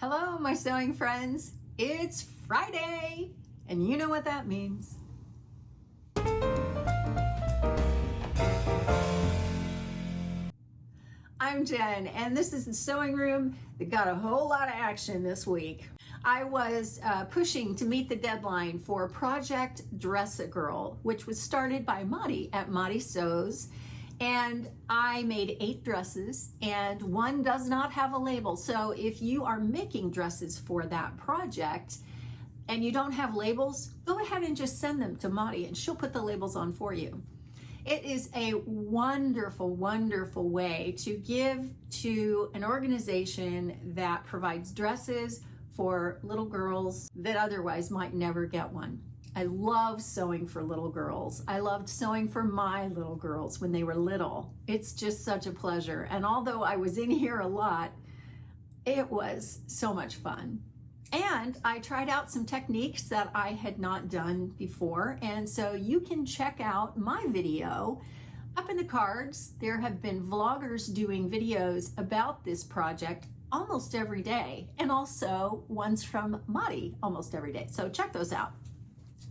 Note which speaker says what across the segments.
Speaker 1: Hello, my sewing friends. It's Friday, and you know what that means. I'm Jen, and this is the sewing room that got a whole lot of action this week. I was pushing to meet the deadline for Project Dress a Girl, which was started by Madi at Madi Sews. And I made 8 dresses, and one does not have a label. So if you are making dresses for that project and you don't have labels, go ahead and just send them to Madi and she'll put the labels on for you. It is a wonderful, wonderful way to give to an organization that provides dresses for little girls that otherwise might never get one. I love sewing for little girls. I loved sewing for my little girls when they were little. It's just such a pleasure. And although I was in here a lot, it was so much fun. And I tried out some techniques that I had not done before. And so you can check out my video up in the cards. There have been vloggers doing videos about this project almost every day, and also ones from Madi almost every day. So check those out.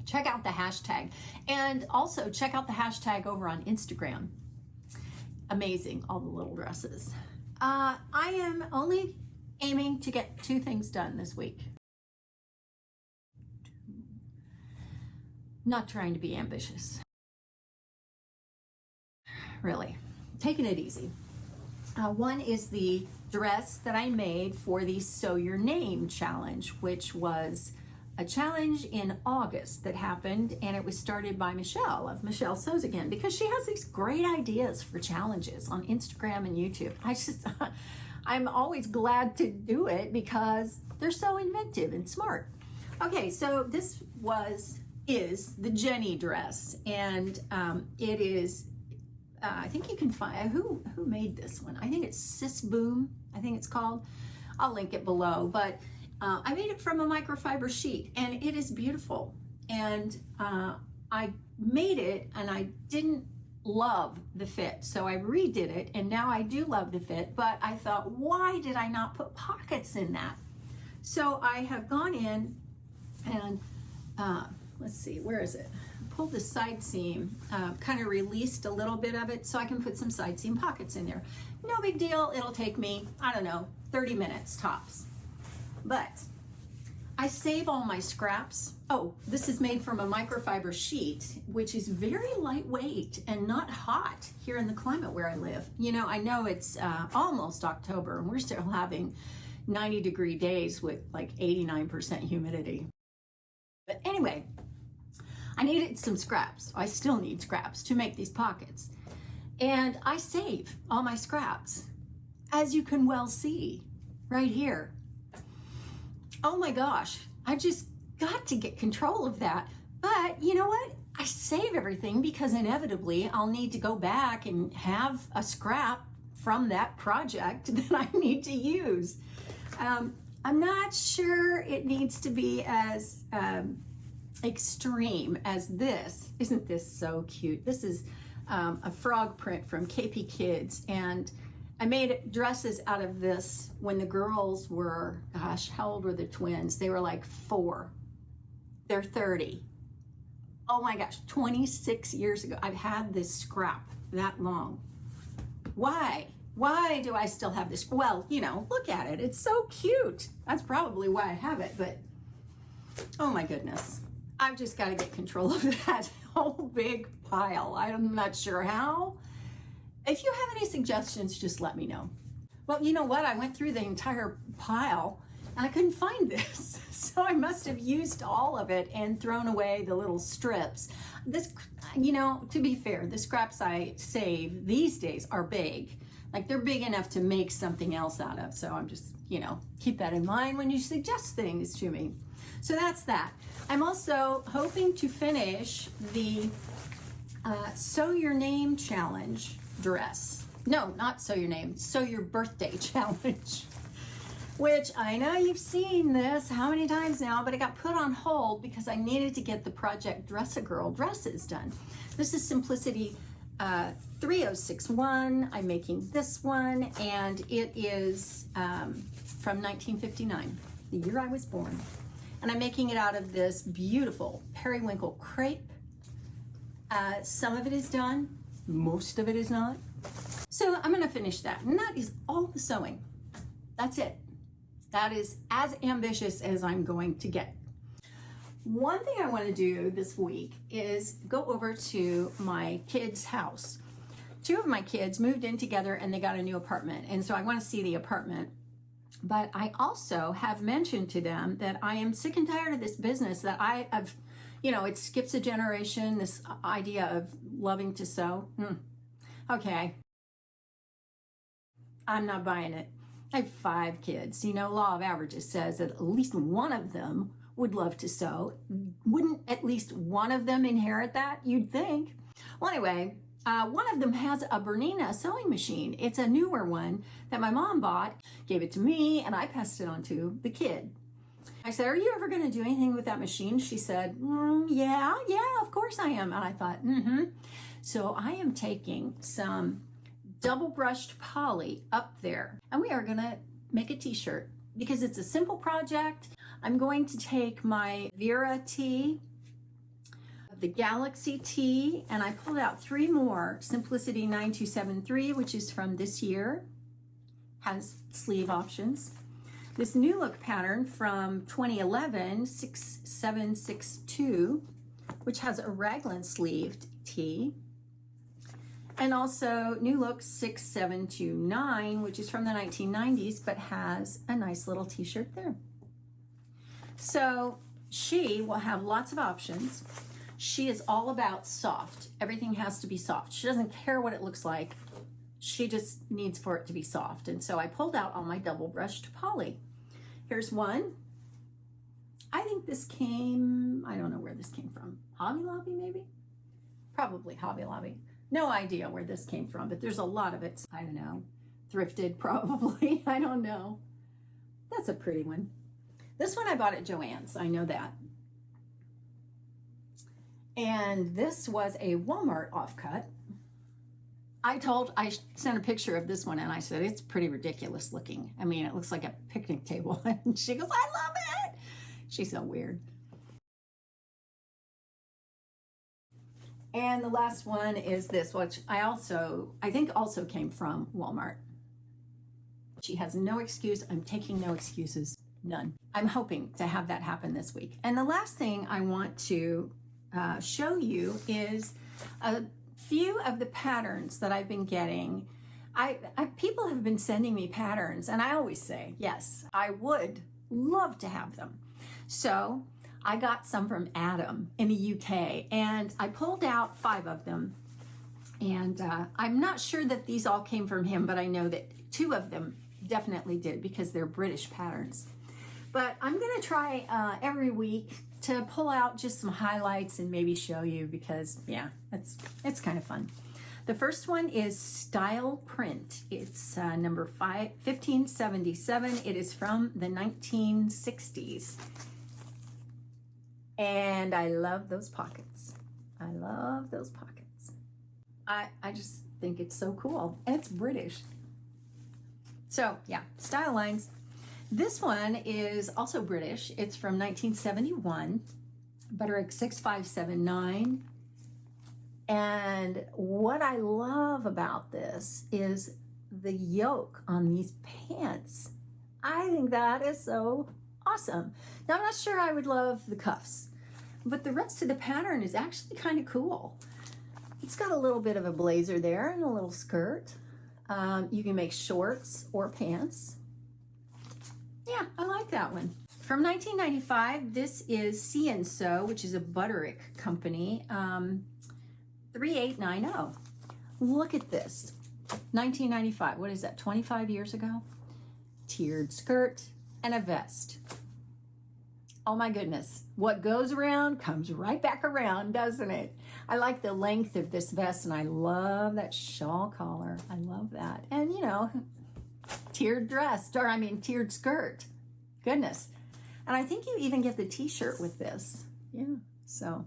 Speaker 1: Check out the hashtag, and also check out the hashtag over on Instagram. Amazing, all the little dresses. I am only aiming to get 2 things done this week. Not trying to be ambitious. Really, taking it easy. One is the dress that I made for the Sew Your Name challenge, which was a challenge in August that happened, and it was started by Michelle of Michelle Sews Again, because she has these great ideas for challenges on Instagram and YouTube. I'm always glad to do it because they're so inventive and smart. Okay, so this is the Jenny dress, and it is, I think you can find, who made this one? I think it's Sis Boom, I think it's called. I'll link it below, but I made it from a microfiber sheet, and it is beautiful. And I made it, and I didn't love the fit, so I redid it, and now I do love the fit, but I thought, why did I not put pockets in that? So I have gone in and, let's see, where is it? Pulled the side seam, kind of released a little bit of it so I can put some side seam pockets in there. No big deal, it'll take me, I don't know, 30 minutes tops. But I save all my scraps. Oh, this is made from a microfiber sheet, which is very lightweight and not hot here in the climate where I live. You know, I know it's almost October and we're still having 90-degree days with like 89% humidity. But anyway, I needed some scraps. I still need scraps to make these pockets. And I save all my scraps, as you can well see right here. Oh my gosh, I just got to get control of that. But you know what? I save everything because inevitably I'll need to go back and have a scrap from that project that I need to use. I'm not sure it needs to be as extreme as this. Isn't this so cute? This is a frog print from KP Kids, and I made dresses out of this when the girls were, gosh, how old were the twins? They were like 4. They're 30. Oh my gosh, 26 years ago. I've had this scrap that long. Why? Why do I still have this? Well, you know, look at it. It's so cute. That's probably why I have it, but oh my goodness. I've just got to get control of that whole big pile. I'm not sure how. If you have any suggestions, just let me know. Well, you know what? I went through the entire pile and I couldn't find this. So I must have used all of it and thrown away the little strips. This, you know, to be fair, the scraps I save these days are big. Like they're big enough to make something else out of. So I'm just, you know, keep that in mind when you suggest things to me. So that's that. I'm also hoping to finish the Sew Your Name challenge dress. No, not Sew Your Name, Sew Your Birthday challenge, which I know you've seen this how many times now, but it got put on hold because I needed to get the Project Dress a Girl dresses done. This is Simplicity 3061. I'm making this one, and it is from 1959, the year I was born. And I'm making it out of this beautiful periwinkle crepe. Some of it is done, most of it is not. So I'm gonna finish that, and that is all the sewing. That's it. That is as ambitious as I'm going to get. One thing I want to do this week is go over to my kids' house. Two of my kids moved in together and they got a new apartment, and so I want to see the apartment. But I also have mentioned to them that I am sick and tired of this business that I have, you know, it skips a generation, this idea of loving to sew. Okay. I'm not buying it. I have 5 kids. You know, law of averages says that at least one of them would love to sew. Wouldn't at least one of them inherit that? You'd think. Well, anyway, one of them has a Bernina sewing machine. It's a newer one that my mom bought, gave it to me, and I passed it on to the kid. I said, are you ever going to do anything with that machine? She said, yeah, of course I am. And I thought, So I am taking some double brushed poly up there, and we are going to make a t-shirt because it's a simple project. I'm going to take my Vera tee, the Galaxy tee, and I pulled out 3 more. Simplicity 9273, which is from this year, has sleeve options. This new look pattern from 2011, 6762, which has a raglan sleeved tee. And also new look 6729, which is from the 1990s, but has a nice little t-shirt there. So she will have lots of options. She is all about soft. Everything has to be soft. She doesn't care what it looks like. She just needs for it to be soft. And so I pulled out all my double brushed poly. Here's one. I think this came, I don't know where this came from. Hobby Lobby, maybe? Probably Hobby Lobby. No idea where this came from, but there's a lot of it. I don't know. Thrifted, probably. I don't know. That's a pretty one. This one I bought at Joann's. I know that. And this was a Walmart offcut. I sent a picture of this one, and I said, it's pretty ridiculous looking. I mean, it looks like a picnic table. And she goes, I love it. She's so weird. And the last one is this, which I think also came from Walmart. She has no excuse. I'm taking no excuses, none. I'm hoping to have that happen this week. And the last thing I want to show you is a few of the patterns that I've been getting. People have been sending me patterns, and I always say, yes, I would love to have them. So I got some from Adam in the UK, and I pulled out 5 of them. And I'm not sure that these all came from him, but I know that 2 of them definitely did because they're British patterns. But I'm going to try every week to pull out just some highlights and maybe show you because, yeah, it's kind of fun. The first one is Style Print. It's number 1577. It is from the 1960s. And I love those pockets. I love those pockets. I just think it's so cool. And it's British. So yeah, Style Lines. This one is also British. It's from 1971. Butterick 6579. And what I love about this is the yoke on these pants. I think that is so awesome. Now, I'm not sure I would love the cuffs, but the rest of the pattern is actually kind of cool. It's got a little bit of a blazer there and a little skirt. You can make shorts or pants. Yeah, I like that one. From 1995, this is See and Sew, which is a Butterick company, 3890. Look at this. 1995, what is that, 25 years ago? Tiered skirt and a vest. Oh my goodness, what goes around comes right back around, doesn't it? I like the length of this vest, and I love that shawl collar. I love that. And you know, tiered skirt. Goodness. And I think you even get the t-shirt with this. Yeah, so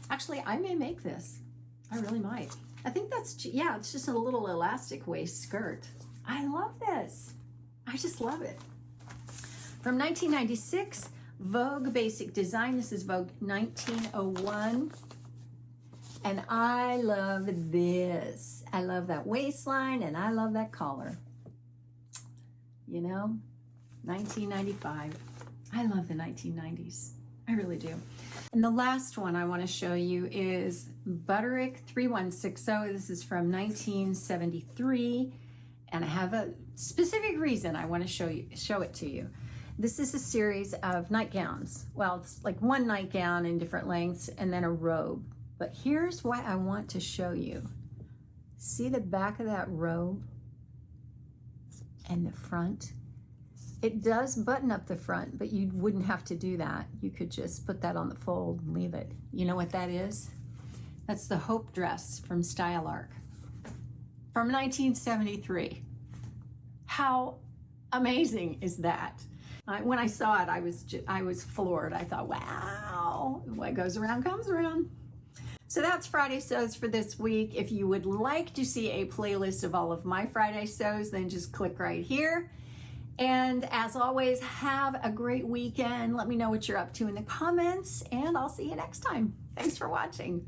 Speaker 1: actually I may make this. I really might. I think that's, yeah, it's just a little elastic waist skirt. I love this. I just love it. From 1996, Vogue Basic Design. This is Vogue 1901. And I love this. I love that waistline and I love that collar. You know, 1995. I love the 1990s. I really do. And the last one I want to show you is Butterick 3160. This is from 1973. And I have a specific reason I want to show it to you. This is a series of nightgowns. Well, it's like one nightgown in different lengths and then a robe. But here's what I want to show you. See the back of that robe and the front? It does button up the front, but you wouldn't have to do that. You could just put that on the fold and leave it. You know what that is? That's the Hope dress from Style Arc from 1973. How amazing is that? When I saw it, I was floored. I thought, wow, what goes around comes around. So that's Friday Sews for this week. If you would like to see a playlist of all of my Friday Sews, then just click right here. And as always, have a great weekend. Let me know what you're up to in the comments, and I'll see you next time. Thanks for watching.